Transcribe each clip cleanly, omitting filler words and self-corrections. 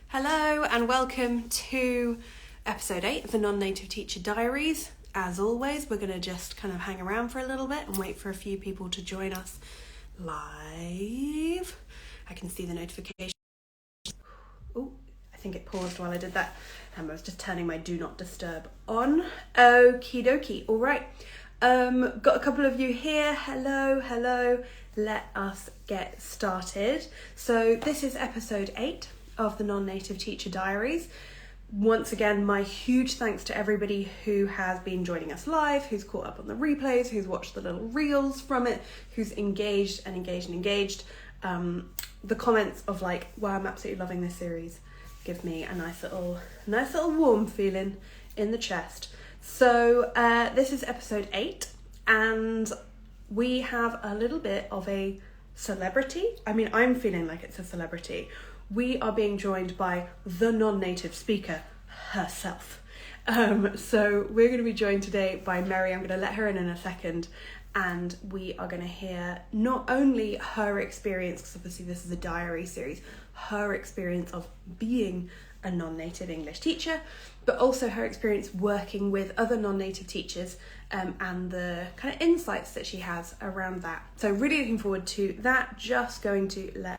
Hello and welcome to episode 8 of the Non-Native Teacher Diaries. As always, we're going to just kind of hang around for a little bit and wait for a few people to join us live. I can see the notification. Oh, I think it paused while I did that. I was just turning my do not disturb on. Okie dokie. All right. Got a couple of you here. Hello. Let us get started. So this is episode 8 of the Non-Native Teacher Diaries. Once again, my huge thanks to everybody who has been joining us live, who's caught up on the replays, who's watched the little reels from it, who's engaged. The comments of like, wow, I'm absolutely loving this series, give me a nice little warm feeling in the chest. So this is episode 8, and we have a little bit of a celebrity. I mean, I'm feeling like it's a celebrity. We are being joined by the non-native speaker herself. So we're going to be joined today by Meri. I'm going to let her in a second, and we are going to hear not only her experience, because obviously this is a diary series, her experience of being a non-native English teacher, but also her experience working with other non-native teachers, and the kind of insights that she has around that. So really looking forward to that. Just going to let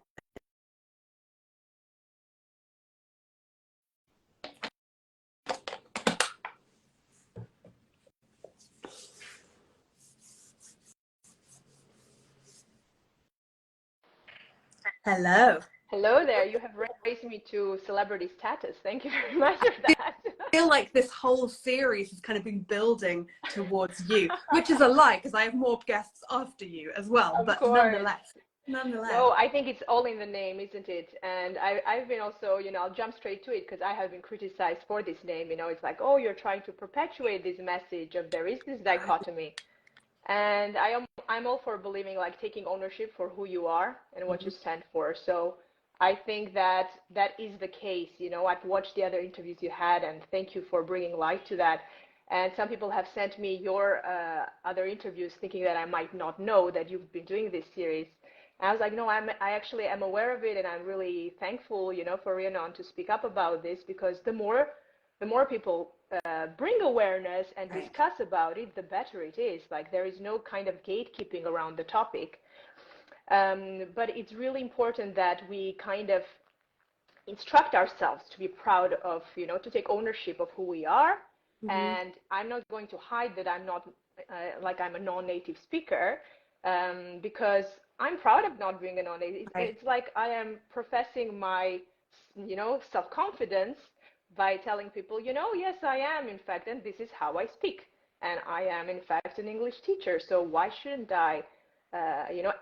Hello. Hello there, you have raised me to celebrity status. Thank you very much for that. I feel like this whole series has kind of been building towards you, which is a lie because I have more guests after you as well, Of but course. nonetheless. No, I think it's all in the name, isn't it? And I've been also, I'll jump straight to it because I have been criticized for this name. It's like, oh, you're trying to perpetuate this message of there is this dichotomy. And I'm all for believing, like, taking ownership for who you are and what you stand for. So I think that is the case. I've watched the other interviews you had, and thank you for bringing light to that. And some people have sent me your other interviews thinking that I might not know that you've been doing this series. And I was like, no, I actually am aware of it, and I'm really thankful, for Rhiannon to speak up about this, because the more people bring awareness and discuss about it, the better it is. Like, there is no kind of gatekeeping around the topic. But it's really important that we kind of instruct ourselves to be proud of, to take ownership of who we are. And I'm not going to hide that I'm not, I'm a non-native speaker, because I'm proud of not being a non-native. It's like I am professing my, self-confidence by telling people, yes, I am, in fact, and this is how I speak. And I am, in fact, an English teacher. So why shouldn't I,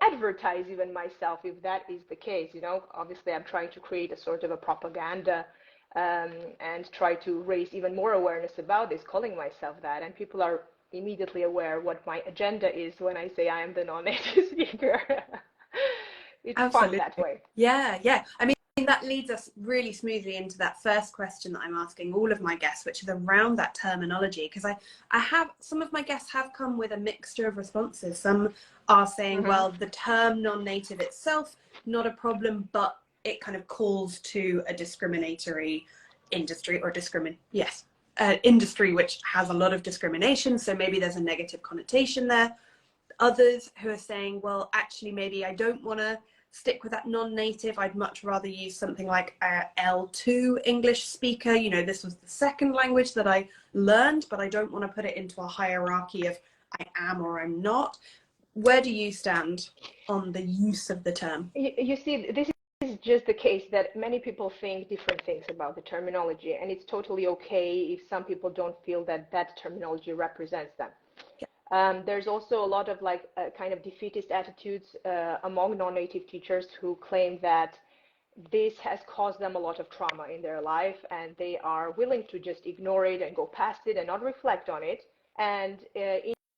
advertise even myself if that is the case? Obviously, I'm trying to create a sort of a propaganda, and try to raise even more awareness about this, calling myself that. And people are immediately aware what my agenda is when I say I am the non-native speaker. It's Absolutely. fun that way. Yeah. I mean, that leads us really smoothly into that first question that I'm asking all of my guests, which is around that terminology, because I have, some of my guests have come with a mixture of responses. Some are saying, well, the term non-native itself, not a problem, but it kind of calls to a discriminatory industry or industry which has a lot of discrimination, so maybe there's a negative connotation there. Others who are saying, well, actually, maybe I don't want to stick with that non-native. I'd much rather use something like L2 English speaker. This was the second language that I learned, but I don't want to put it into a hierarchy of I am or I'm not. Where do you stand on the use of the term? You see, this is just the case that many people think different things about the terminology, and it's totally okay if some people don't feel that terminology represents them. There's also a lot of kind of defeatist attitudes among non-native teachers who claim that this has caused them a lot of trauma in their life, and they are willing to just ignore it and go past it and not reflect on it. And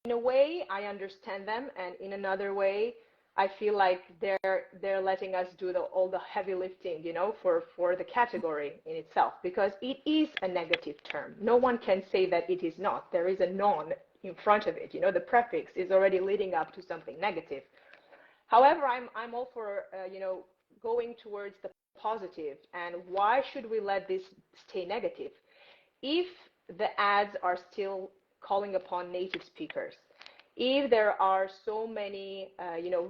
in a way, I understand them, and in another way, I feel like they're letting us do all the heavy lifting, for the category in itself, because it is a negative term. No one can say that it is not. There is a non in front of it. The prefix is already leading up to something negative. However, I'm all for going towards the positive, and why should we let this stay negative? If the ads are still calling upon native speakers, if there are so many,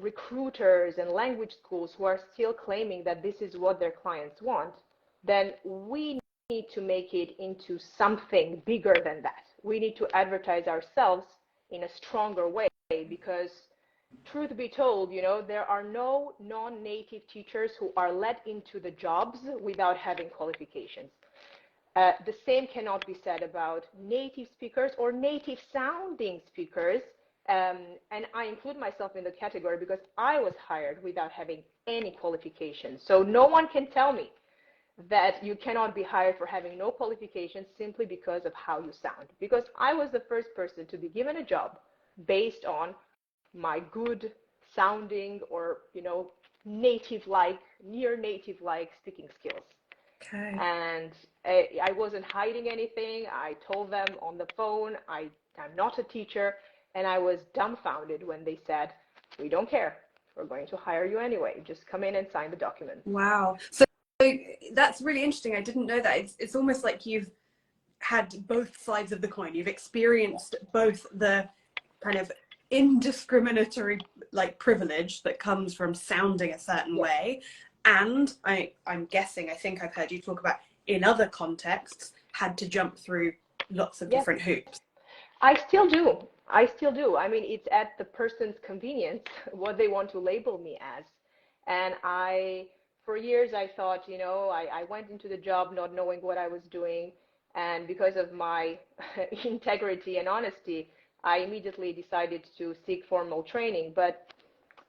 recruiters and language schools who are still claiming that this is what their clients want, then we need to make it into something bigger than that. We need to advertise ourselves in a stronger way, because truth be told, there are no non-native teachers who are let into the jobs without having qualifications. The same cannot be said about native speakers or native sounding speakers. And I include myself in the category because I was hired without having any qualifications. So no one can tell me that you cannot be hired for having no qualifications simply because of how you sound. Because I was the first person to be given a job based on my good sounding or, native-like, near native-like speaking skills. Okay. And I wasn't hiding anything. I told them on the phone, I'm not a teacher. And I was dumbfounded when they said, we don't care. We're going to hire you anyway. Just come in and sign the document. Wow. So that's really interesting. I didn't know that. It's almost like you've had both sides of the coin. You've experienced both the kind of indiscriminatory privilege that comes from sounding a certain way, and I'm guessing, I think I've heard you talk about, in other contexts, had to jump through lots of different hoops. I still do. I mean, it's at the person's convenience what they want to label me as. And for years, I thought, I went into the job not knowing what I was doing. And because of my integrity and honesty, I immediately decided to seek formal training. But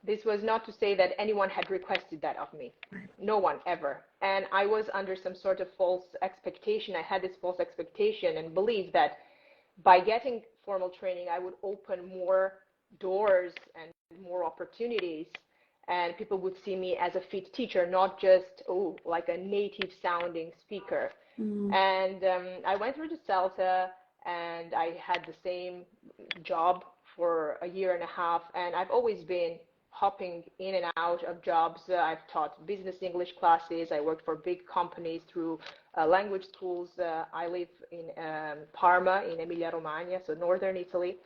this was not to say that anyone had requested that of me. No one ever. And I was under some sort of false expectation. I had this false expectation and belief that by getting formal training, I would open more doors and more opportunities, and people would see me as a fit teacher, not just, like a native sounding speaker. And I went through the CELTA, and I had the same job for a year and a half, and I've always been hopping in and out of jobs. I've taught business English classes. I worked for big companies through language schools. I live in Parma in Emilia-Romagna, so northern Italy,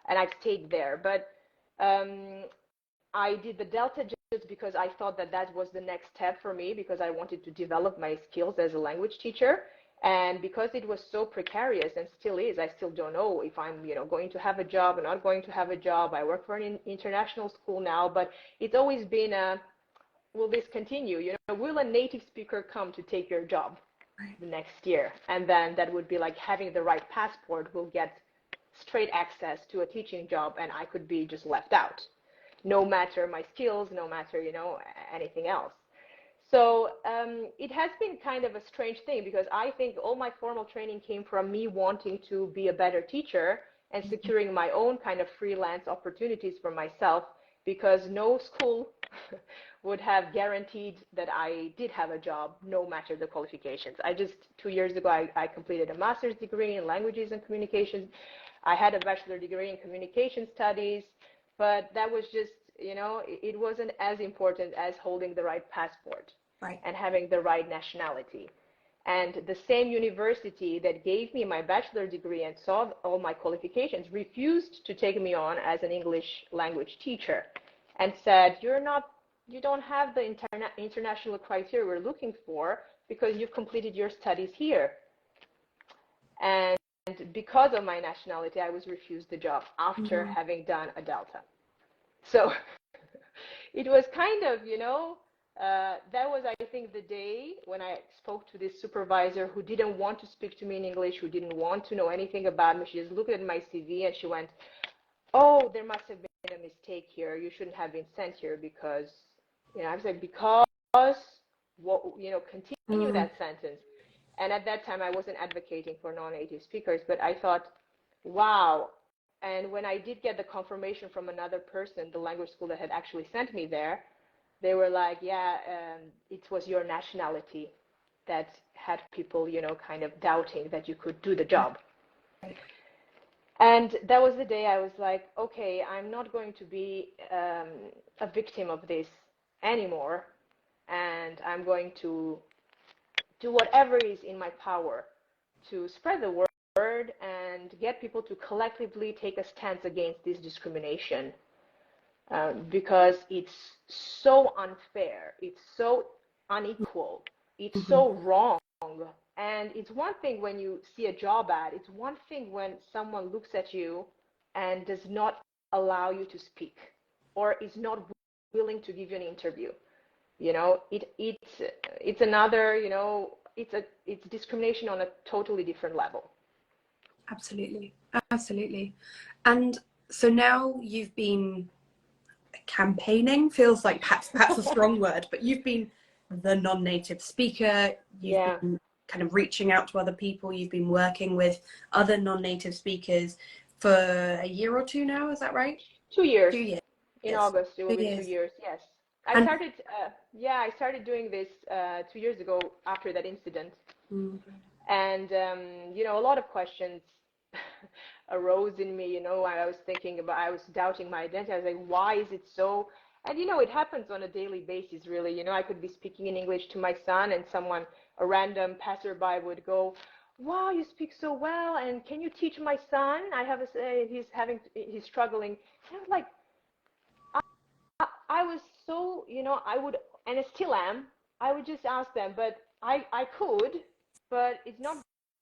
and I've stayed there. But I did the Delta just because I thought that was the next step for me, because I wanted to develop my skills as a language teacher. And because it was so precarious, and still is, I still don't know if I'm, going to have a job or not going to have a job. I work for an international school now, but it's always been will this continue? Will a native speaker come to take your job the next year? And then that would be like having the right passport. Will get straight access to a teaching job, and I could be just left out, no matter my skills, no matter, anything else. So it has been kind of a strange thing, because I think all my formal training came from me wanting to be a better teacher and securing my own kind of freelance opportunities for myself, because no school would have guaranteed that I did have a job, no matter the qualifications. 2 years ago, I completed a master's degree in languages and communications. I had a bachelor degree in communication studies, but that was just, it wasn't as important as holding the right passport and having the right nationality. And the same university that gave me my bachelor degree and saw all my qualifications refused to take me on as an English language teacher, and said, you don't have the international criteria we're looking for because you've completed your studies here. And because of my nationality, I was refused the job after having done a Delta. So it was kind of, that was, I think, the day when I spoke to this supervisor who didn't want to speak to me in English, who didn't want to know anything about me. She just looked at my CV and she went, oh, there must have been a mistake here. You shouldn't have been sent here because, I was like, because, continue that sentence. And at that time, I wasn't advocating for non-native speakers, but I thought, wow. And when I did get the confirmation from another person, the language school that had actually sent me there, they were like, yeah, it was your nationality that had people, kind of doubting that you could do the job. And that was the day I was like, okay, I'm not going to be a victim of this anymore. and I'm going to do whatever is in my power to spread the word and get people to collectively take a stance against this discrimination, because it's so unfair, it's so unequal, it's so wrong. And it's one thing when you see a job ad, it's one thing when someone looks at you and does not allow you to speak or is not willing to give you an interview. It's another, it's discrimination on a totally different level. Absolutely. And so now you've been campaigning, feels like perhaps a strong word, but you've been the non-native speaker, you've been kind of reaching out to other people, you've been working with other non-native speakers for a year or two now, is that right? 2 years. 2 years. In August, it will be 2 years, yes. I started doing this 2 years ago after that incident. And, a lot of questions arose in me, I was doubting my identity. I was like, why is it so? And, it happens on a daily basis, really. I could be speaking in English to my son and a random passerby would go, wow, you speak so well, and can you teach my son? He's struggling. And I was like, I was so, I would, and I still am, I would just ask them, but I could, but it's not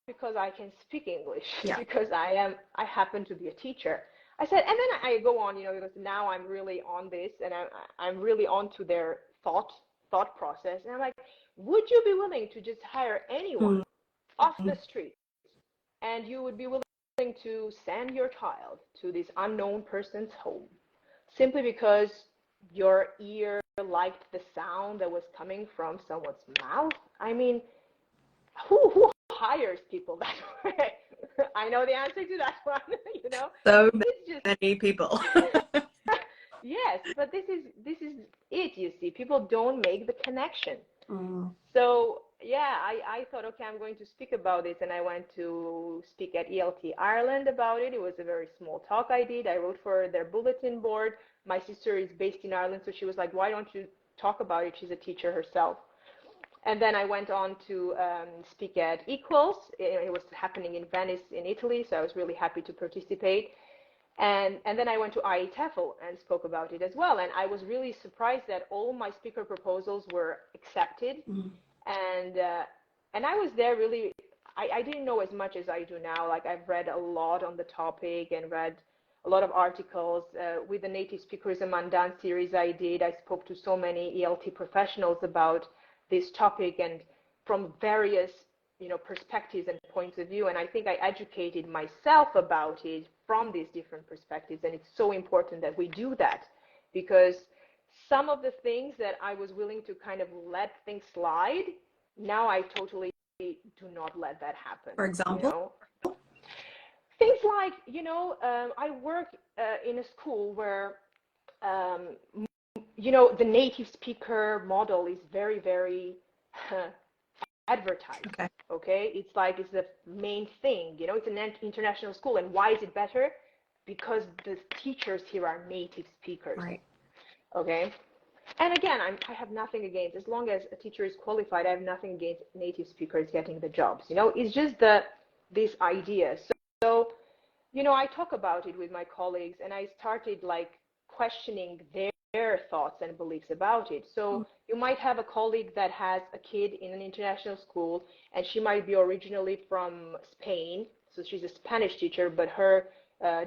because I can speak English, because I happen to be a teacher. I said, and then I go on, because now I'm really on this, and I'm really onto their thought process, and I'm like, would you be willing to just hire anyone off the street, and you would be willing to send your child to this unknown person's home, simply because your ear liked the sound that was coming from someone's mouth? I mean, who hires people that way? I know the answer to that one, So many people. Yes, but this is it, you see. People don't make the connection. So, I thought, okay, I'm going to speak about this, and I went to speak at ELT Ireland about it. It was a very small talk I did. I wrote for their bulletin board. My sister is based in Ireland, so she was like, why don't you talk about it? She's a teacher herself. And then I went on to speak at Equals. It was happening in Venice in Italy, so I was really happy to participate. And then I went to IETFL and spoke about it as well. And I was really surprised that all my speaker proposals were accepted. And I was there really, I didn't know as much as I do now. Like, I've read a lot on the topic and read a lot of articles. With the Native Speakerism Undone series I did, I spoke to so many ELT professionals about this topic and from various perspectives and points of view, and I think I educated myself about it from these different perspectives. And it's so important that we do that, because some of the things that I was willing to kind of let things slide, now I totally do not let that happen. For example? Things like, I work in a school where the native speaker model is very, very advertised. Okay, it's the main thing. It's an international school, and why is it better? Because the teachers here are native speakers. Right. Okay, and again, I have nothing against, as long as a teacher is qualified, I have nothing against native speakers getting the jobs. It's just this idea. So I talk about it with my colleagues, and I started questioning their thoughts and beliefs about it. So you might have a colleague that has a kid in an international school, and she might be originally from Spain, so she's a Spanish teacher, but her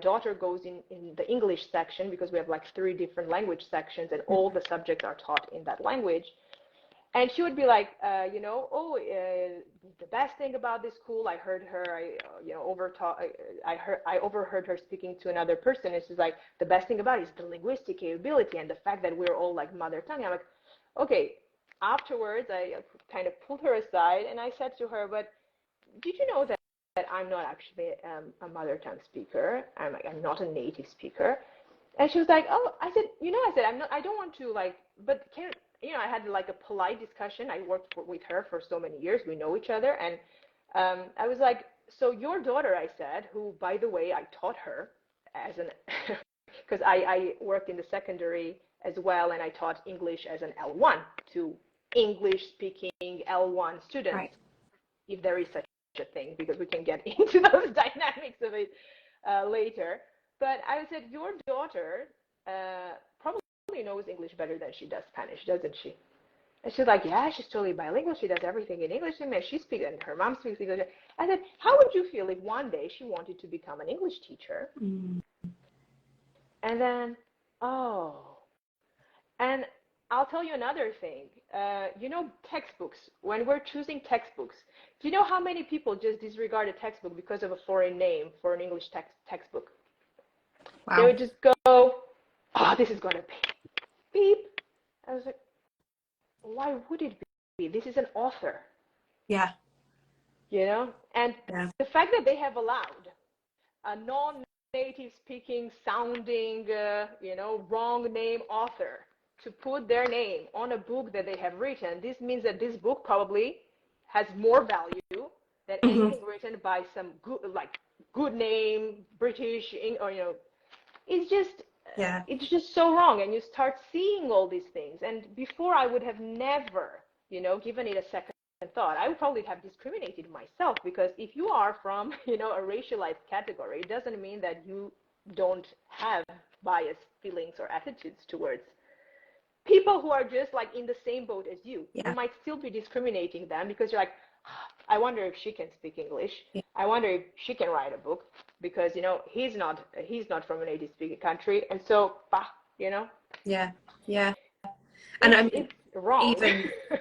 daughter goes in the English section, because we have 3 different language sections, and all the subjects are taught in that language. And she would be like, the best thing about this school, I heard her, I overheard her speaking to another person, and she's like, the best thing about it is the linguistic capability and the fact that we're all mother tongue. I'm like, okay. Afterwards, I kind of pulled her aside, and I said to her, but did you know that I'm not actually a mother tongue speaker? I'm not a native speaker. And she was like, oh, I said, I don't want to but can I had a polite discussion. I worked with her for so many years. We know each other. And I was like, so your daughter, I said, who, by the way, I taught her because I worked in the secondary as well, and I taught English as an L1 to English speaking L1 students, Right. if there is such a thing, because we can get into those dynamics of it later. But I said, your daughter probably knows English better than she does Spanish, doesn't she? And she's like, yeah, she's totally bilingual. She does everything in English. And she speaks, and her mom speaks English. I said, how would you feel if one day she wanted to become an English teacher? Mm. And then, and I'll tell you another thing. Textbooks, when we're choosing textbooks, do you know how many people just disregard a textbook because of a foreign name for an English textbook? They Wow. would just go, oh, this is going to beep. I was like, why would it be? This is an author. Yeah. And Yeah. the fact that they have allowed a non-native speaking sounding, wrong name author to put their name on a book that they have written, this means that this book probably has more value than anything written by some good name, British, or, it's just so wrong. And you start seeing all these things. And before, I would have never, given it a second thought. I would probably have discriminated myself, because if you are from, a racialized category, it doesn't mean that you don't have biased feelings or attitudes towards people who are just like in the same boat as you. Yeah. You might still be discriminating them because you're like, I wonder if she can speak English. Yeah. I wonder if she can write a book, because he's not from a native speaking country, and so Yeah. And I mean, it's wrong.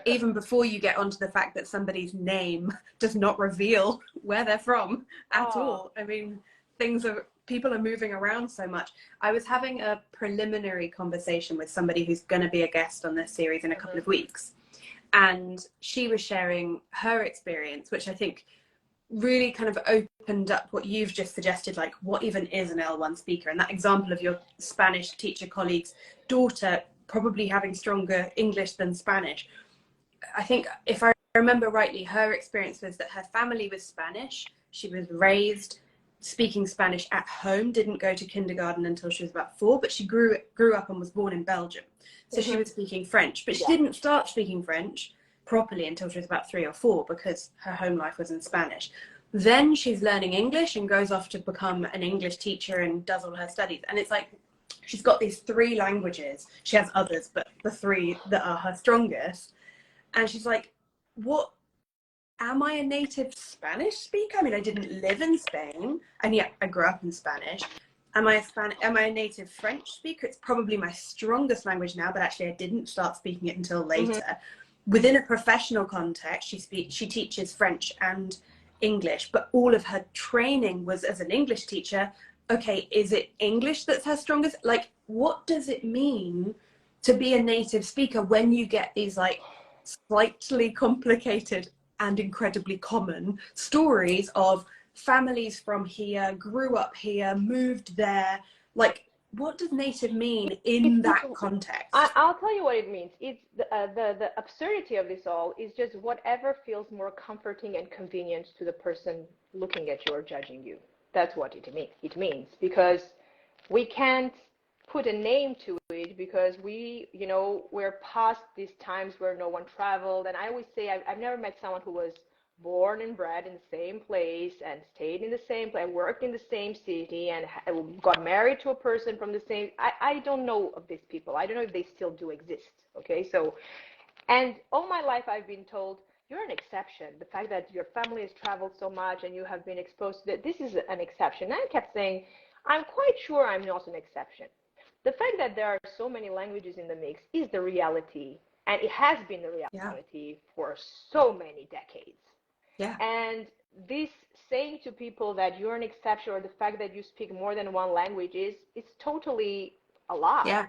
even before you get onto the fact that somebody's name does not reveal where they're from at all. I mean, people are moving around so much. I was having a preliminary conversation with somebody who's going to be a guest on this series in a couple of weeks. And she was sharing her experience, which I think really kind of opened up what you've just suggested, like what even is an L1 speaker? And that example of your Spanish teacher colleague's daughter probably having stronger English than Spanish. I think if I remember rightly, her experience was that her family was Spanish. She was raised speaking Spanish at home, didn't go to kindergarten until she was about 4, but she grew up and was born in Belgium. So she was speaking French, but she didn't start speaking French properly until she was about 3 or 4, because her home life was in Spanish. Then she's learning English and goes off to become an English teacher and does all her studies. And it's like, she's got these 3 languages. She has others, but the 3 that are her strongest. And she's like, what? Am I a native Spanish speaker? I mean, I didn't live in Spain, and yet I grew up in Spanish. Am I a native French speaker? It's probably my strongest language now, but actually I didn't start speaking it until later. Within a professional context, she teaches French and English, but all of her training was as an English teacher. Okay, is it English that's her strongest? Like, what does it mean to be a native speaker when you get these like slightly complicated and incredibly common stories of families from here, grew up here, moved there? Like, what does native mean in that context? I'll tell you what it means. It's the absurdity of this all is just whatever feels more comforting and convenient to the person looking at you or judging you. That's what it means, because we can't put a name to it, because we're past these times where no one traveled. And I always say I've never met someone who was born and bred in the same place and stayed in the same place, worked in the same city, and got married to a person from the same. I don't know of these people. I don't know if they still do exist. Okay, so, and all my life I've been told, you're an exception. The fact that your family has traveled so much and you have been exposed to that, this is an exception. And I kept saying, I'm quite sure I'm not an exception. The fact that there are so many languages in the mix is the reality, and it has been the reality for so many decades. Yeah. And this saying to people that you're an exception, or the fact that you speak more than one language, it's totally a lie.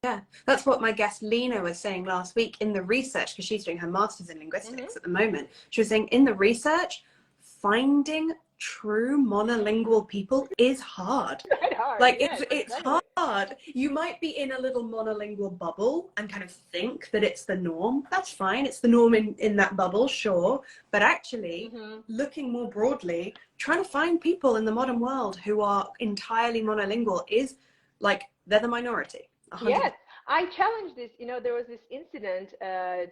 Yeah, that's what my guest Lena was saying last week in the research, because she's doing her master's in linguistics at the moment. She was saying in the research, finding true monolingual people is hard. Like, yes, it's hard. You might be in a little monolingual bubble and kind of think that it's the norm. That's fine. It's the norm in that bubble, sure. But actually, looking more broadly, trying to find people in the modern world who are entirely monolingual is like, they're the minority. 100%. Yes, I challenged this. There was this incident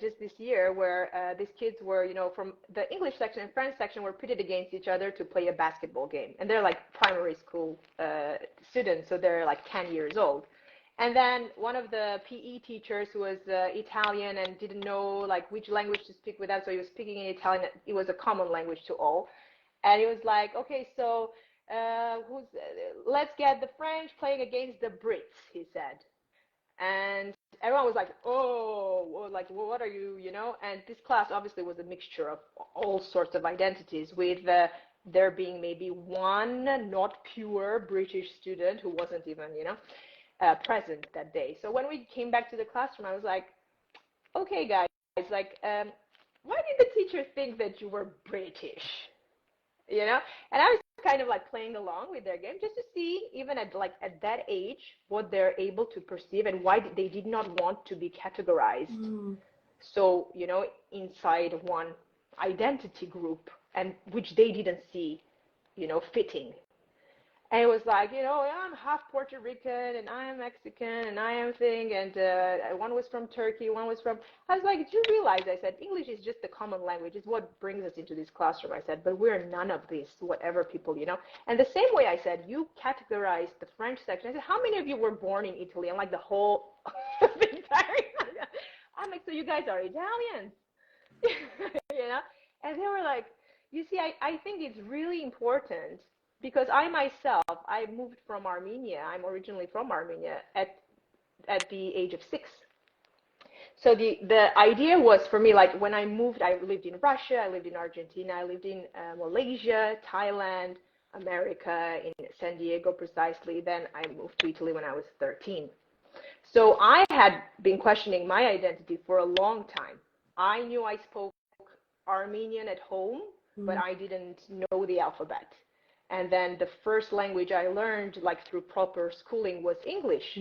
just this year where these kids were, from the English section and French section were pitted against each other to play a basketball game. And they're like primary school students, so they're like 10 years old. And then one of the PE teachers who was Italian and didn't know like which language to speak with them, so he was speaking in Italian. It was a common language to all. And he was like, okay, so let's get the French playing against the Brits, he said. And everyone was like, oh, like, well, what are you, And this class obviously was a mixture of all sorts of identities, with there being maybe one not pure British student who wasn't even, present that day. So when we came back to the classroom, I was like, okay, guys, like, why did the teacher think that you were British? And I was kind of like playing along with their game just to see, even at that age, what they're able to perceive and why they did not want to be categorized. So, inside one identity group, and which they didn't see, fitting. And it was like, I'm half Puerto Rican, and I am Mexican, and I am thing, and one was from Turkey, one was from, I was like, do you realize, I said, English is just the common language, it's what brings us into this classroom, I said, but we're none of this, whatever people, And the same way I said, you categorize the French section. I said, how many of you were born in Italy? And like the whole, I'm like, so you guys are Italians, And they were like, you see, I think it's really important, because I myself, I moved from Armenia. I'm originally from Armenia at the age of 6. So the idea was for me, like when I moved, I lived in Russia, I lived in Argentina, I lived in Malaysia, Thailand, America, in San Diego precisely. Then I moved to Italy when I was 13. So I had been questioning my identity for a long time. I knew I spoke Armenian at home, but I didn't know the alphabet. And then the first language I learned, like through proper schooling, was English.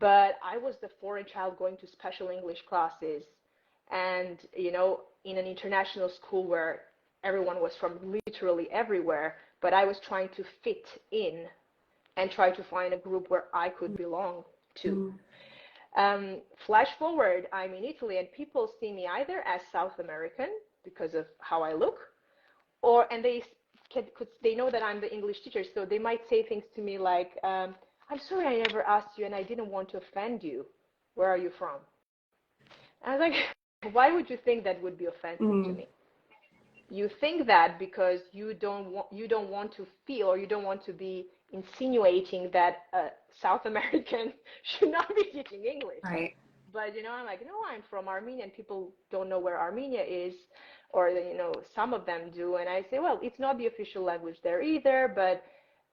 But I was the foreign child going to special English classes, and in an international school where everyone was from literally everywhere, but I was trying to fit in and try to find a group where I could belong to. Flash forward, I'm in Italy, and people see me either as South American because of how I look, and they know that I'm the English teacher, so they might say things to me like, I'm sorry I never asked you, and I didn't want to offend you. Where are you from? And I was like, why would you think that would be offensive to me? You think that because you don't want to feel, or you don't want to be insinuating that a South American should not be teaching English. Right. But I'm like, no, I'm from Armenia, and people don't know where Armenia is, or some of them do, and I say, well, it's not the official language there either,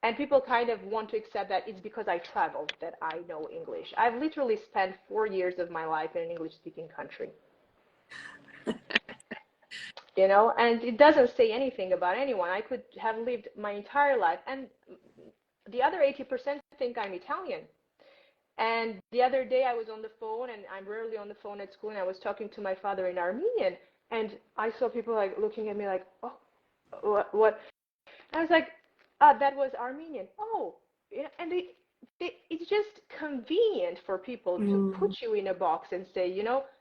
and people kind of want to accept that it's because I traveled that I know English. I've literally spent 4 years of my life in an English-speaking country. And it doesn't say anything about anyone. I could have lived my entire life, and the other 80% think I'm Italian. And the other day I was on the phone, and I'm rarely on the phone at school, and I was talking to my father in Armenian, and I saw people like looking at me like, oh, what? I was like, that was Armenian. Oh, and it's just convenient for people to put you in a box and say,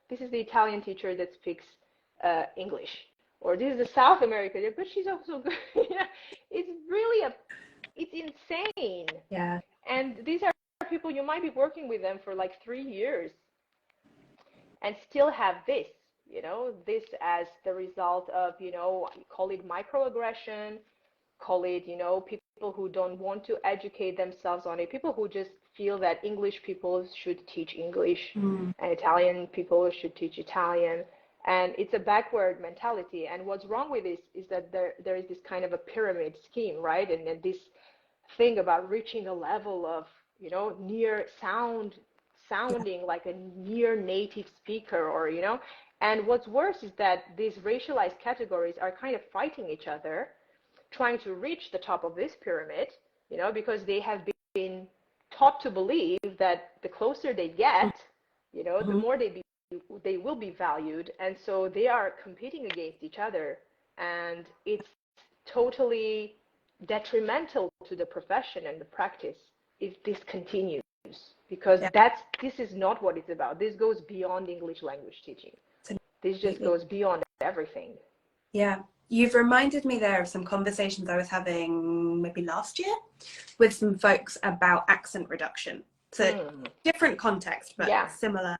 this is the Italian teacher that speaks English, or this is the South American, but she's also good. It's really it's insane. Yeah. And these are people, you might be working with them for like 3 years and still have this as the result of, call it microaggression, call it, people who don't want to educate themselves on it, people who just feel that English people should teach English and Italian people should teach Italian. And it's a backward mentality. And what's wrong with this is that there is this kind of a pyramid scheme, right? And this thing about reaching a level of, near sounding like a near native speaker, or, and what's worse is that these racialized categories are kind of fighting each other, trying to reach the top of this pyramid, because they have been taught to believe that the closer they get, the more they will be valued. And so they are competing against each other, and it's totally detrimental to the profession and the practice if this continues. because this is not what it's about. This goes beyond English language teaching. This just goes beyond everything. Yeah. You've reminded me there of some conversations I was having maybe last year with some folks about accent reduction. So different context, but similar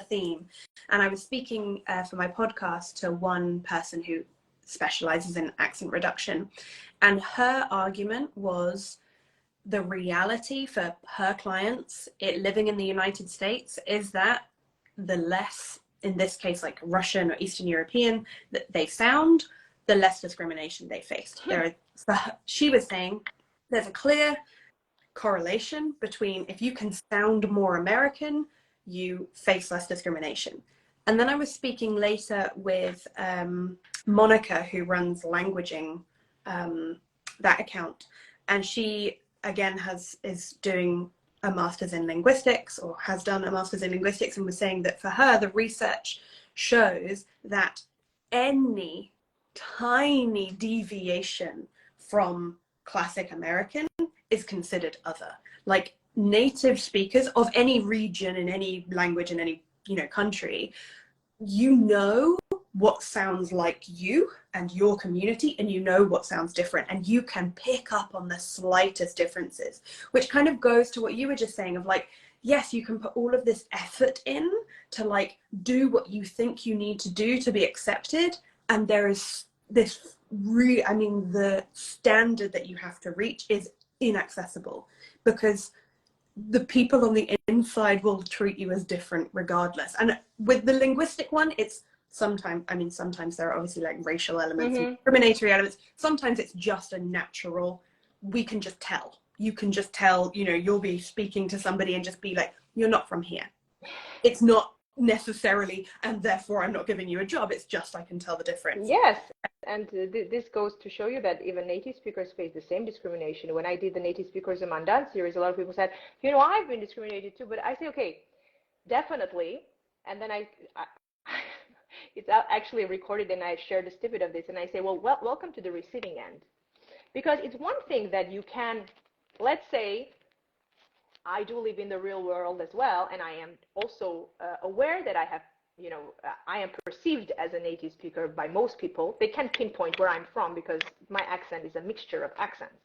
theme. And I was speaking for my podcast to one person who specializes in accent reduction. And her argument was the reality for her clients, living in the United States, is that the less, in this case, like Russian or Eastern European, that they sound, the less discrimination they faced. She was saying there's a clear correlation between if you can sound more American, you face less discrimination. And then I was speaking later with Monica, who runs Languaging, that account, and she again is doing a master's in linguistics, or has done a master's in linguistics, and was saying that for her the research shows that any tiny deviation from classic American is considered other. Like native speakers of any region, in any language, in any country, what sounds like you and your community, and what sounds different, and you can pick up on the slightest differences, which kind of goes to what you were just saying of like, yes, you can put all of this effort in to like do what you think you need to do to be accepted, and there is this the standard that you have to reach is inaccessible, because the people on the inside will treat you as different regardless. And with the linguistic one, it's sometimes there are obviously like racial elements and discriminatory elements. Sometimes it's just a natural, we can just tell. You can just tell, you'll be speaking to somebody and just be like, you're not from here. It's not necessarily, and therefore I'm not giving you a job. It's just, I can tell the difference. Yes. And this goes to show you that even native speakers face the same discrimination. When I did the Native Speakerism Undone series, a lot of people said, I've been discriminated too. But I say, okay, definitely. And then it's actually recorded, and I shared a snippet of this, and I say, well, welcome to the receiving end. Because it's one thing that you can, let's say, I do live in the real world as well, and I am also aware that I have, I am perceived as a native speaker by most people. They can't pinpoint where I'm from because my accent is a mixture of accents.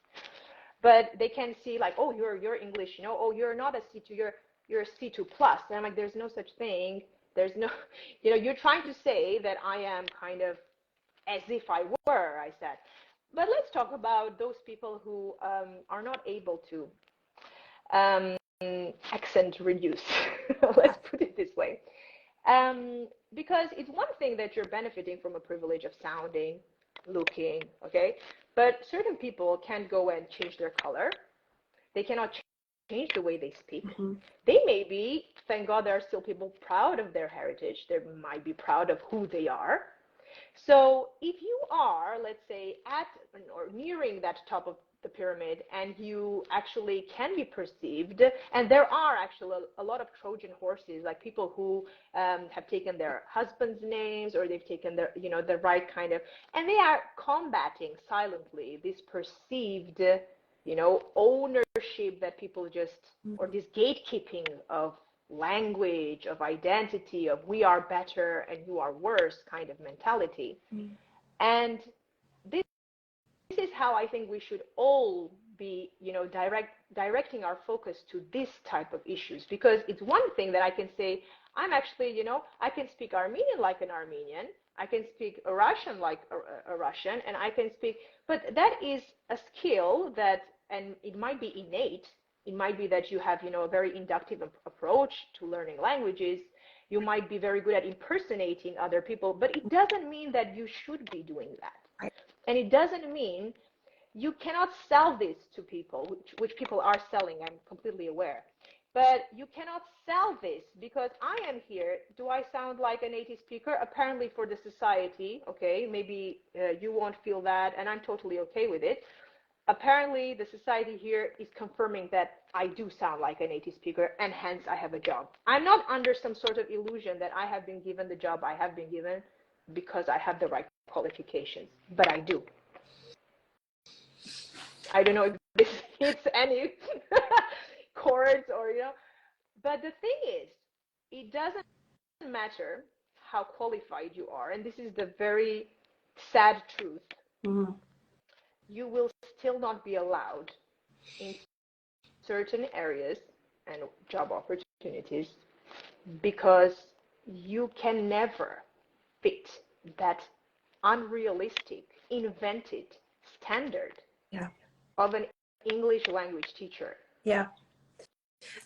But they can see like, oh, you're English, oh, you're not a C2, you're a C2 plus. And I'm like, there's no such thing. There's no, you're trying to say that I am kind of as if I were, I said. But let's talk about those people who are not able to accent reduce. Let's put it this way. Because it's one thing that you're benefiting from a privilege of sounding, looking, okay? But certain people can't go and change their color. They cannot change the way they speak. They may be, thank God, there are still people proud of their heritage. They might be proud of who they are. So if you are, let's say, at or nearing that top of the pyramid, and you actually can be perceived, and there are actually a lot of Trojan horses, like people who have taken their husband's names, or they've taken their, the right kind of, and they are combating silently this perceived, ownership that people just, or this gatekeeping of language, of identity, of we are better and you are worse kind of mentality. And this is how I think we should all be, directing our focus to this type of issues, because it's one thing that I can say, I'm actually, I can speak Armenian like an Armenian, I can speak Russian like a Russian, and I can speak, but that is a skill that, and it might be innate. It might be that you have, a very inductive approach to learning languages. You might be very good at impersonating other people, but it doesn't mean that you should be doing that. And it doesn't mean you cannot sell this to people, which people are selling, I'm completely aware. But you cannot sell this because I am here. Do I sound like a native speaker? Apparently for the society, okay, maybe you won't feel that, and I'm totally okay with it. Apparently, the society here is confirming that I do sound like a native speaker, and hence I have a job. I'm not under some sort of illusion that I have been given the job I have been given because I have the right qualifications, but I do. I don't know if this hits any chords or, but the thing is, it doesn't matter how qualified you are, and this is the very sad truth. Mm-hmm. You will still not be allowed in certain areas and job opportunities because you can never fit that unrealistic, invented standard Yeah. of an English language teacher. Yeah.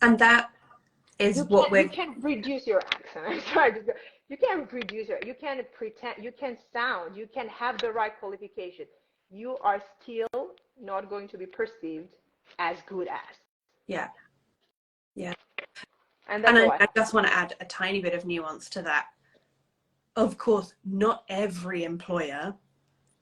And that is you can reduce your accent. I'm sorry. You can reduce you can pretend, you can sound, you can have the right qualification. You are still not going to be perceived as good as. Yeah. Yeah. And that's why. I just want to add a tiny bit of nuance to that. Of course, not every employer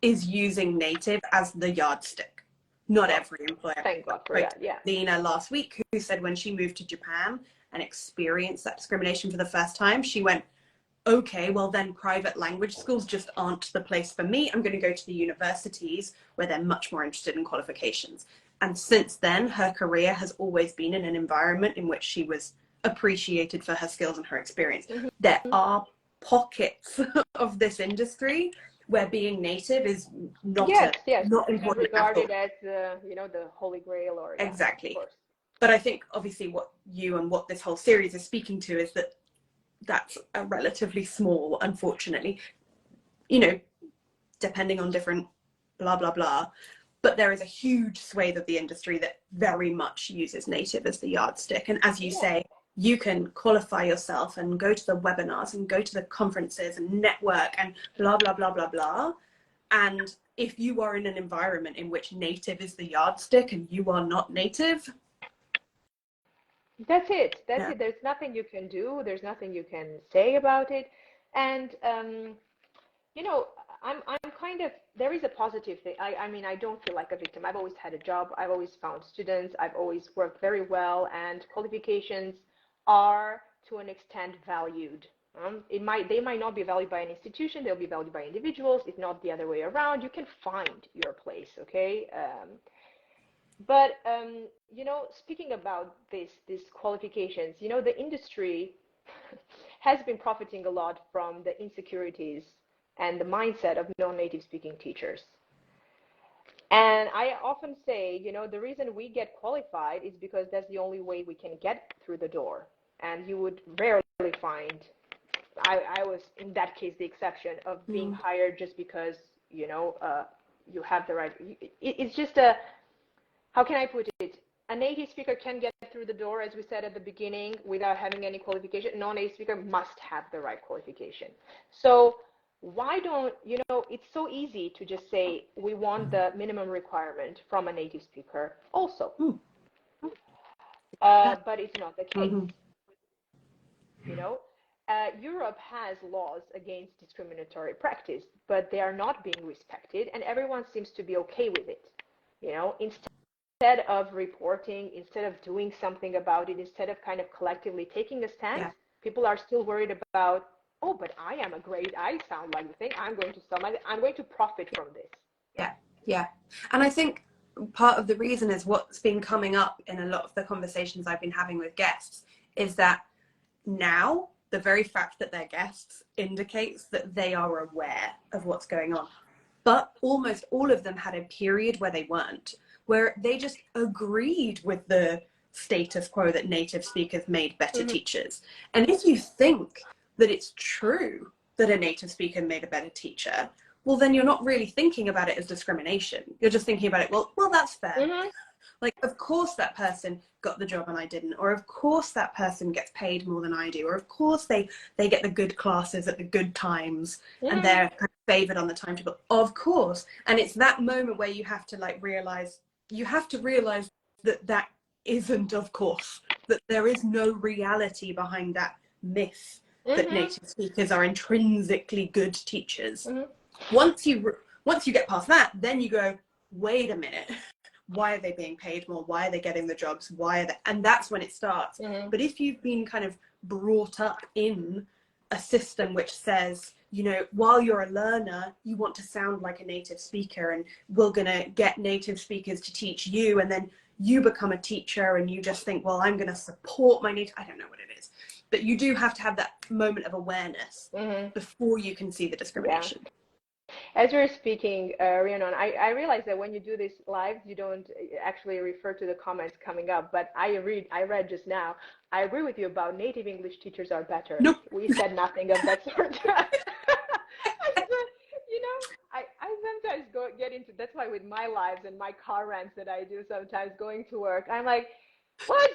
is using native as the yardstick. Not every employer. Thank God for that. Yeah. Lena last week, who said when she moved to Japan and experienced that discrimination for the first time, she went, okay, well then private language schools just aren't the place for me. I'm going to go to the universities where they're much more interested in qualifications. And since then, her career has always been in an environment in which she was appreciated for her skills and her experience. Mm-hmm. There are pockets of this industry where being native is not not important, regarded as the holy grail or exactly. Of course. But I think obviously what you and what this whole series is speaking to is that that's a relatively small, unfortunately, depending on different blah blah blah, but there is a huge swathe of the industry that very much uses native as the yardstick. And as you say, you can qualify yourself and go to the webinars and go to the conferences and network and blah, blah, blah, blah, blah. And if you are in an environment in which native is the yardstick and you are not native, that's it. That's it. There's nothing you can do. There's nothing you can say about it. And, I'm kind of, there is a positive thing. I mean, I don't feel like a victim. I've always had a job. I've always found students. I've always worked very well, and qualifications are to an extent valued. They might not be valued by an institution. They'll be valued by individuals, if not the other way around. You can find your place, okay? But speaking about these qualifications, the industry has been profiting a lot from the insecurities and the mindset of non-native speaking teachers. And I often say, the reason we get qualified is because that's the only way we can get through the door. And you would rarely find, I was in that case the exception of being hired just because, you have the right, it's just how can I put it? A native speaker can get through the door, as we said at the beginning, without having any qualification. Non-native speaker must have the right qualification. So why don't, it's so easy to just say we want the minimum requirement from a native speaker also. But it's not the case. Europe has laws against discriminatory practice, but they are not being respected, and everyone seems to be okay with it. Instead of reporting, instead of doing something about it, instead of kind of collectively taking a stance, people are still worried about, oh, but I sound like the thing, I'm going to profit from this. Yeah. And I think part of the reason is what's been coming up in a lot of the conversations I've been having with guests is that now the very fact that they're guests indicates that they are aware of what's going on. But almost all of them had a period where they weren't, where they just agreed with the status quo that native speakers made better teachers. And if you think that it's true that a native speaker made a better teacher, well, then you're not really thinking about it as discrimination. You're just thinking about it, well, that's fair. Like, of course that person got the job and I didn't, or of course that person gets paid more than I do, or of course they get the good classes at the good times and they're kind of favored on the timetable. Of course. And it's that moment where you have to realize that isn't of course, that there is no reality behind that myth that native speakers are intrinsically good teachers. Once you get past that, then you go, wait a minute, why are they being paid more? Why are they getting the jobs? And that's when it starts. But if you've been kind of brought up in a system which says, while you're a learner, you want to sound like a native speaker, and we're going to get native speakers to teach you, and then you become a teacher and you just think, well, I'm going to support my native, I don't know what it is, but you do have to have that moment of awareness before you can see the discrimination. Yeah. As you're speaking, Rhiannon, I realize that when you do these lives, you don't actually refer to the comments coming up, but I read just now, I agree with you about native English teachers are better. Nope. We said nothing of that sort. You know, I sometimes get into, that's why with my lives and my car rants that I do sometimes going to work, I'm like, what?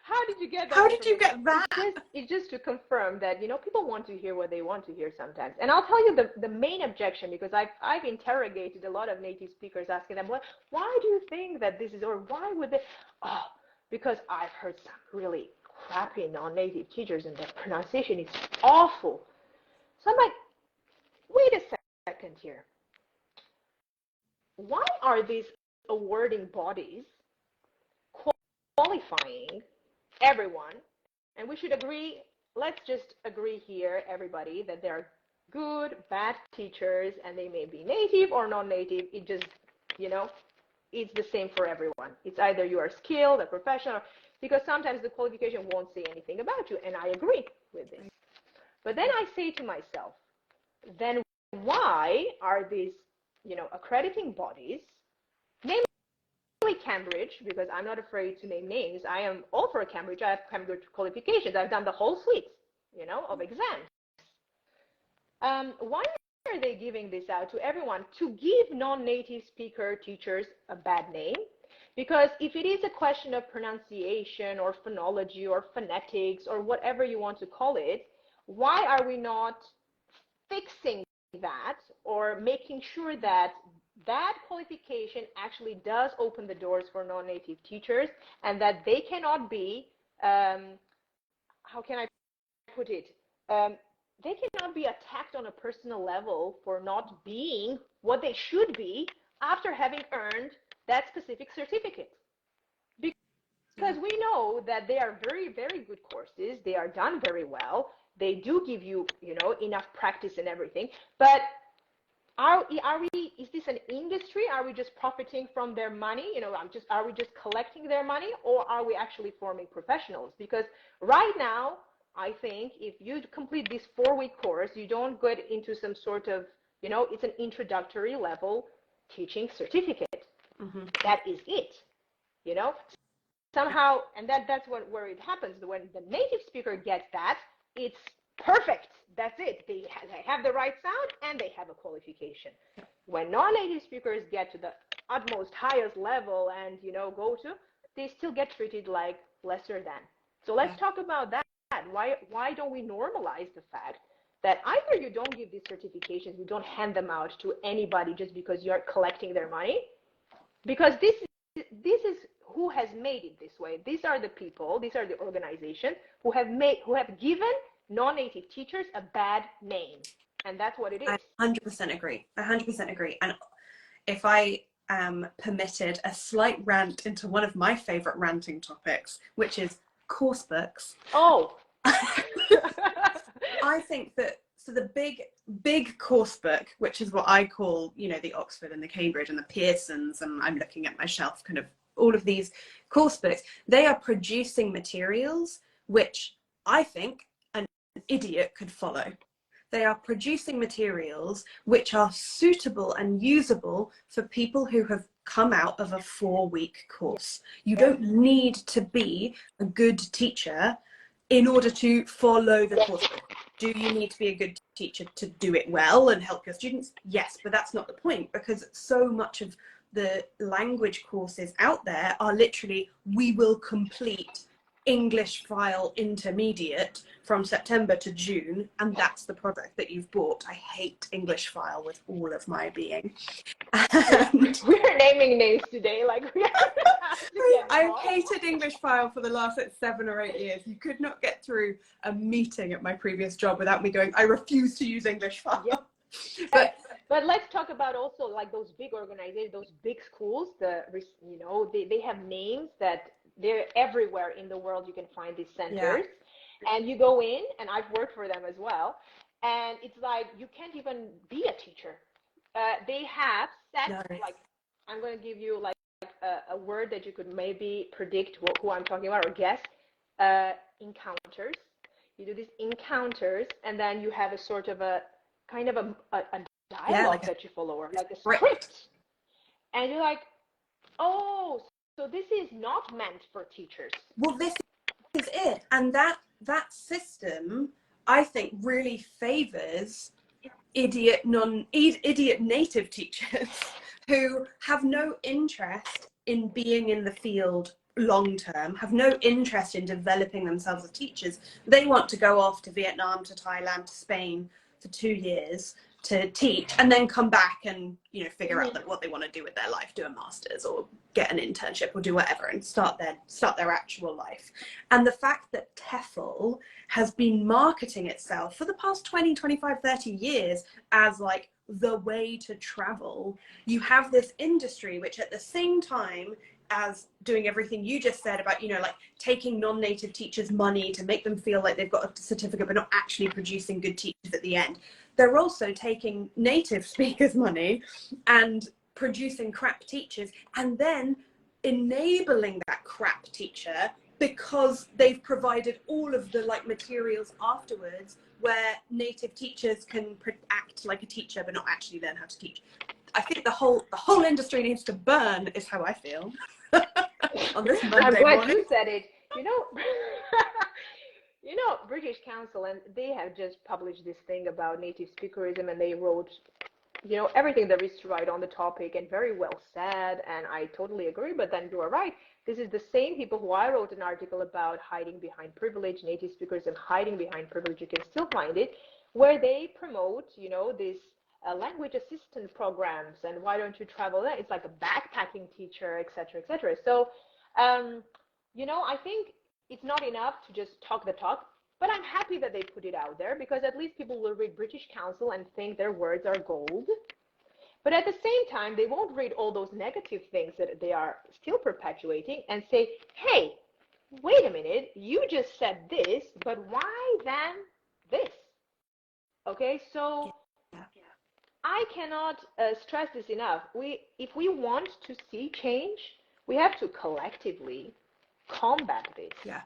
How did you get that? How did you get that? It's just to confirm that, you know, people want to hear what they want to hear sometimes. And I'll tell you the main objection, because I've interrogated a lot of native speakers, asking them, why do you think that this is, or why would they? Oh, because I've heard some really crappy non-native teachers and their pronunciation is awful. So I'm like, wait a second here. Why are these awarding bodies qualifying everyone? And we should agree, let's just agree here, everybody, that there are good, bad teachers, and they may be native or non-native. It just, you know, it's the same for everyone. It's either you are skilled, a professional, because sometimes the qualification won't say anything about you, and I agree with this. But then I say to myself, then why are these, you know, accrediting bodies, namely Cambridge, because I'm not afraid to name names. I am all for Cambridge. I have Cambridge qualifications. I've done the whole suite, you know, of exams. Why are they giving this out to everyone to give non-native speaker teachers a bad name? Because if it is a question of pronunciation or phonology or phonetics or whatever you want to call it, why are we not fixing that or making sure that that qualification actually does open the doors for non-native teachers, and that they cannot be, how can I put it? They cannot be attacked on a personal level for not being what they should be after having earned that specific certificate. Because we know that they are very, very good courses. They are done very well. They do give you, you know, enough practice and everything. But is this an industry? Are we just profiting from their money? You know, are we just collecting their money, or are we actually forming professionals? Because right now, I think if you complete this 4-week course, you don't get into some sort of, you know, it's an introductory level teaching certificate. That is it, you know? Somehow, and that's where it happens. When the native speaker gets that, it's perfect. That's it. They have the right sound and they have a qualification. When non-native speakers get to the utmost highest level and, you know, they still get treated like lesser than. So let's talk about that. Why don't we normalize the fact that either you don't give these certifications, you don't hand them out to anybody just because you're collecting their money, because this is who has made it this way. These are the people, these are the organizations who have given non-native teachers a bad name, and that's what it is. I 100% agree. 100% agree. And if I am permitted a slight rant into one of my favorite ranting topics, which is course books. Oh. I think that, so the big course book, which is what I call, you know, the Oxford and the Cambridge and the Pearsons, and I'm looking at my shelf, kind of all of these course books, they are producing materials which I think an idiot could follow. They are producing materials which are suitable and usable for people who have come out of a 4-week course. You don't need to be a good teacher in order to follow the course book. Do you need to be a good teacher to do it well and help your students? Yes, but that's not the point, because so much of the language courses out there are literally, we will complete English file intermediate from September to June, and that's the product that you've bought. I hate English file with all of my being. And we're naming names today, like we are. I've hated English file for the last 7 or 8 years. You could not get through a meeting at my previous job without me going, I refuse to use English file. Yep. But let's talk about also like those big organizations, those big schools, you know, they have names that they're everywhere in the world. You can find these centers, and you go in, and I've worked for them as well, and it's like you can't even be a teacher. They have set, like, I'm going to give you like a word that you could maybe predict who I'm talking about or guess. Encounters. You do these encounters, and then you have a sort of a kind of a dialogue that you follow, or like a script. And you're like, oh, so this is not meant for teachers. Well, this is it. And that system, I think, really favors idiot native teachers who have no interest in being in the field long term, have no interest in developing themselves as teachers. They want to go off to Vietnam, to Thailand, to Spain for 2 years to teach, and then come back and, you know, figure out what they want to do with their life, do a master's or get an internship or do whatever and start their actual life. And the fact that TEFL has been marketing itself for the past 20, 25, 30 years as like the way to travel, you have this industry which at the same time as doing everything you just said about, you know, like taking non-native teachers' money to make them feel like they've got a certificate but not actually producing good teachers at the end, they're also taking native speakers' money and producing crap teachers and then enabling that crap teacher because they've provided all of the like materials afterwards where native teachers can act like a teacher but not actually learn how to teach. I think the whole industry needs to burn is how I feel. On this Monday I'm glad morning. you said it. You know, British Council, and they have just published this thing about native speakerism, and they wrote, you know, everything there is to write on the topic, and very well said, and I totally agree. But then you are right. This is the same people who I wrote an article about hiding behind privilege, native speakerism hiding behind privilege. You can still find it, where they promote, you know, this language assistance programs, and why don't you travel there? It's like a backpacking teacher, etc., etc. So, you know, I think it's not enough to just talk the talk, but I'm happy that they put it out there because at least people will read British Council and think their words are gold. But at the same time, they won't read all those negative things that they are still perpetuating and say, hey, wait a minute, you just said this, but why then this? Okay, so I cannot stress this enough. If we want to see change, we have to collectively combat this. Yeah.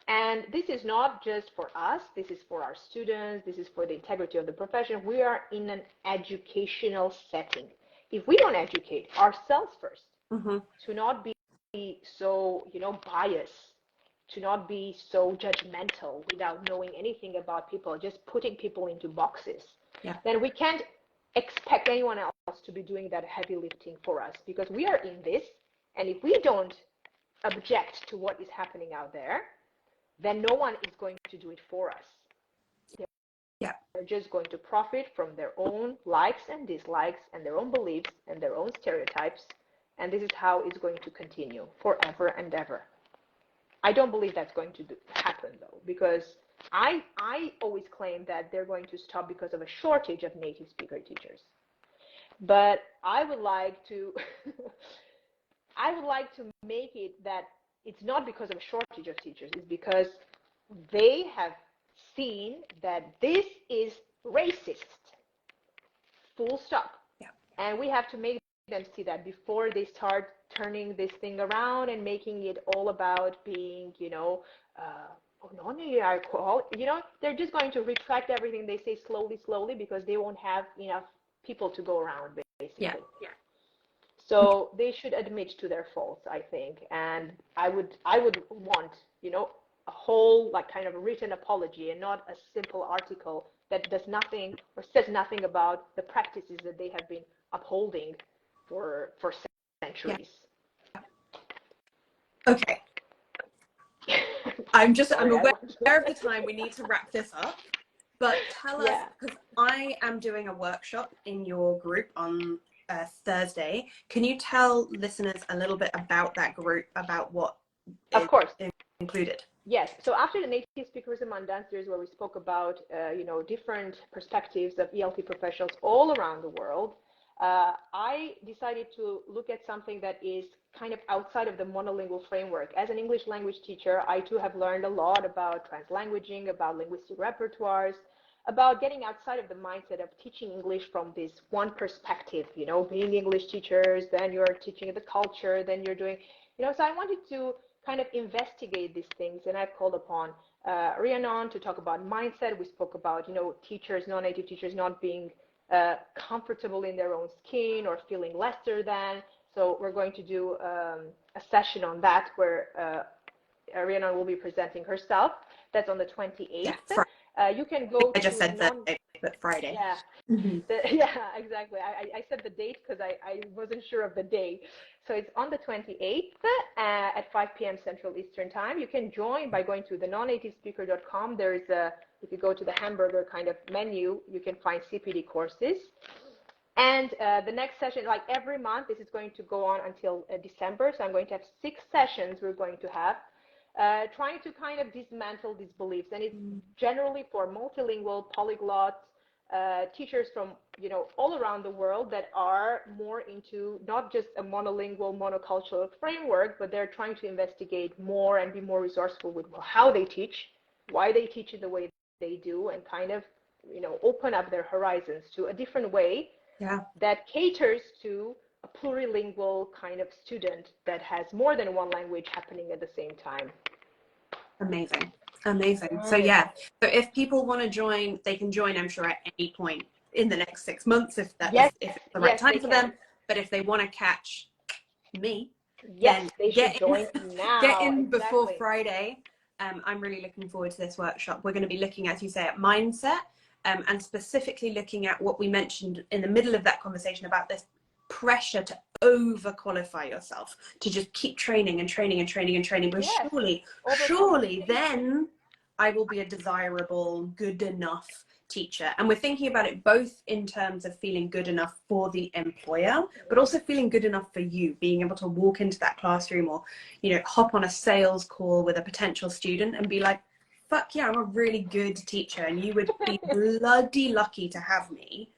And this is not just for us, this is for our students, this is for the integrity of the profession. We are in an educational setting. If we don't educate ourselves first, to not be so, you know, biased, to not be so judgmental without knowing anything about people, just putting people into boxes, then we can't expect anyone else to be doing that heavy lifting for us because we are in this. And if we don't object to what is happening out there, then no one is going to do it for us. They're just going to profit from their own likes and dislikes and their own beliefs and their own stereotypes. And this is how it's going to continue forever and ever. I don't believe that's going to happen, though, because I always claim that they're going to stop because of a shortage of native speaker teachers. But I would like to make it that it's not because of a shortage of teachers, it's because they have seen that this is racist. Full stop. And we have to make them see that before they start turning this thing around and making it all about being, you know, non-unequal. You know, they're just going to retract everything they say slowly because they won't have enough people to go around, basically. So they should admit to their faults, I think. And I would want, you know, a whole like kind of a written apology and not a simple article that does nothing or says nothing about the practices that they have been upholding for centuries. Okay. I'm aware of the time. We need to wrap this up. But tell us, because I am doing a workshop in your group on Thursday. Can you tell listeners a little bit about that group, about what is included? Yes. So after the Native Speakerism Undone series, where we spoke about you know, different perspectives of ELT professionals all around the world, I decided to look at something that is kind of outside of the monolingual framework. As an English language teacher, I too have learned a lot about translanguaging, about linguistic repertoires, about getting outside of the mindset of teaching English from this one perspective, you know, being English teachers, then you're teaching the culture, then you're doing, you know, so I wanted to kind of investigate these things, and I've called upon Rhiannon to talk about mindset. We spoke about, you know, teachers, non-native teachers not being comfortable in their own skin or feeling lesser than. So we're going to do a session on that where Rhiannon will be presenting herself. That's on the 28th. Yeah, you can go I just to said Thursday, but Friday. Yeah, yeah, exactly. I said the date because I wasn't sure of the day. So it's on the 28th at 5 p.m. Central Eastern Time. You can join by going to the non-nativespeaker.com. There's if you go to the hamburger kind of menu, you can find CPD courses. And the next session, like every month, this is going to go on until December. So I'm going to have 6 sessions we're going to have, trying to kind of dismantle these beliefs. And it's generally for multilingual, polyglot teachers from, you know, all around the world that are more into not just a monolingual, monocultural framework, but they're trying to investigate more and be more resourceful with how they teach, why they teach in the way they do, and kind of, you know, open up their horizons to a different way that caters to a plurilingual kind of student that has more than one language happening at the same time. Amazing. Amazing. So yeah, so if people want to join, they can join, I'm sure, at any point in the next 6 months if if it's the right time for them. But if they want to catch me, then they should join now. Get in before Friday. I'm really looking forward to this workshop. We're going to be looking, as you say, at mindset, and specifically looking at what we mentioned in the middle of that conversation about this pressure to overqualify yourself, to just keep training and training and training and training. But surely then I will be a desirable, good enough teacher. And we're thinking about it both in terms of feeling good enough for the employer, but also feeling good enough for you, being able to walk into that classroom or, you know, hop on a sales call with a potential student and be like, fuck yeah, I'm a really good teacher and you would be bloody lucky to have me,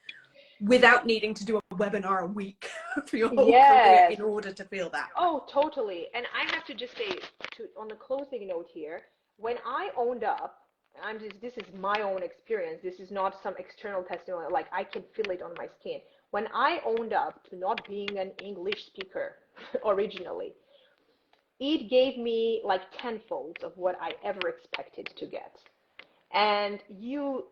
without needing to do a webinar a week for your whole career in order to feel that. Oh, totally. And I have to just say, on the closing note here, when I owned up, this is my own experience, this is not some external testimony, like I can feel it on my skin. When I owned up to not being an English speaker originally, it gave me like tenfold of what I ever expected to get. And you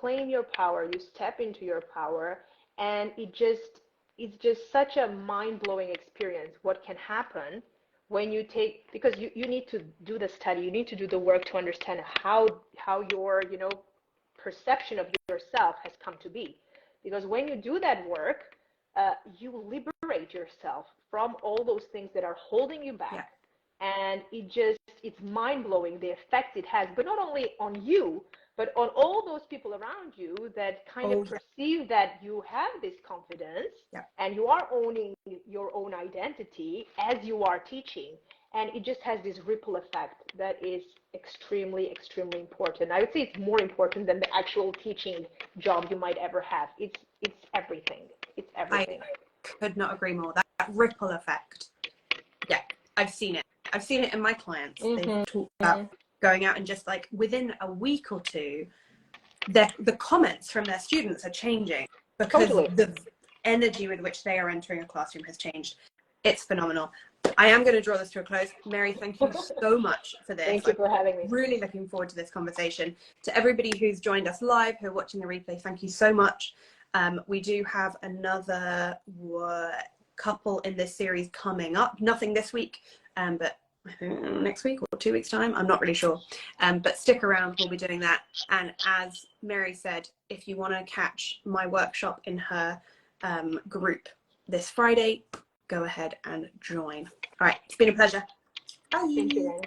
claim your power, you step into your power, and it's just such a mind-blowing experience what can happen when you take, because you need to do the study, you need to do the work to understand how your, you know, perception of yourself has come to be. Because when you do that work, you liberate yourself from all those things that are holding you back. And it's mind-blowing the effect it has, but not only on you, but on all those people around you that kind of perceive that you have this confidence and you are owning your own identity as you are teaching. And it just has this ripple effect that is extremely, extremely important. I would say it's more important than the actual teaching job you might ever have. It's everything. It's everything. I could not agree more. That ripple effect. Yeah, I've seen it. I've seen it in my clients. They've talked about going out and just like within a week or two, the comments from their students are changing because the energy with which they are entering a classroom has changed. It's phenomenal. I am going to draw this to a close. Meri, thank you so much for this. Thank you for having me. Really looking forward to this conversation. To everybody who's joined us live, who are watching the replay, thank you so much. We do have another couple in this series coming up. Nothing this week, but I think next week or 2 weeks time, I'm not really sure, but stick around, we'll be doing that. And as Meri said, if you want to catch my workshop in her group this Friday, go ahead and join. All right, it's been a pleasure. Bye. Thank you.